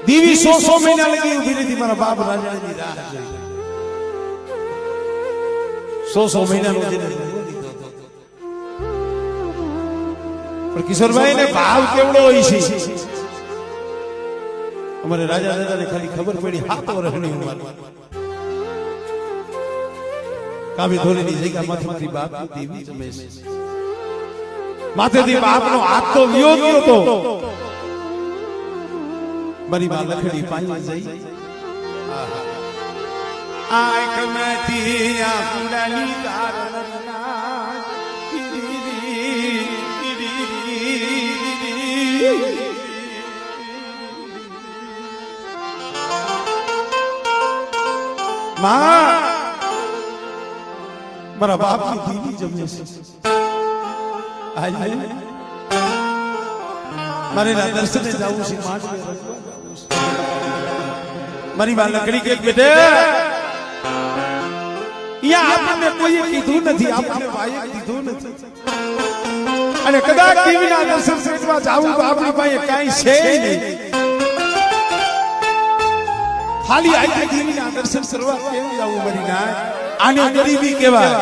દેવી 100 મહિના લગી ઊભી રહી મારા બાપ રાજાની રાહ જોઈ 100 મહિનાનો જેને પણ કિશોરભાઈ ને ભાવ કેવડો હોય છે અમારે રાજા દાદાને ખાલી ખબર પડી 7 વર્ષની ઉંમર કાવી ધોરીની જગ્યા માથેથી બાપની દેવી જમે છે માથેથી બાપનો હાથ તો વિયો ગયો તો મારી માં લખડી પાઈ જઈ આંખમાંથી આંખડાની તારના માં મારા બાપની દેવી જમે છે આજે મારે ના દર્શને જાવું છે મારી માં લકડી કે બેટે યા આપણને કોઈએ કીધું નથી આપણને ભાઈએ કીધું નથી અને કદાચ દેવીના દર્શન કરવા જાવું તો આપણી પાસે કાંઈ છે નહીં ખાલી આ દેવીના દર્શન કરવા કેમ જાવું મારી ના આને ગરીબી કહેવાય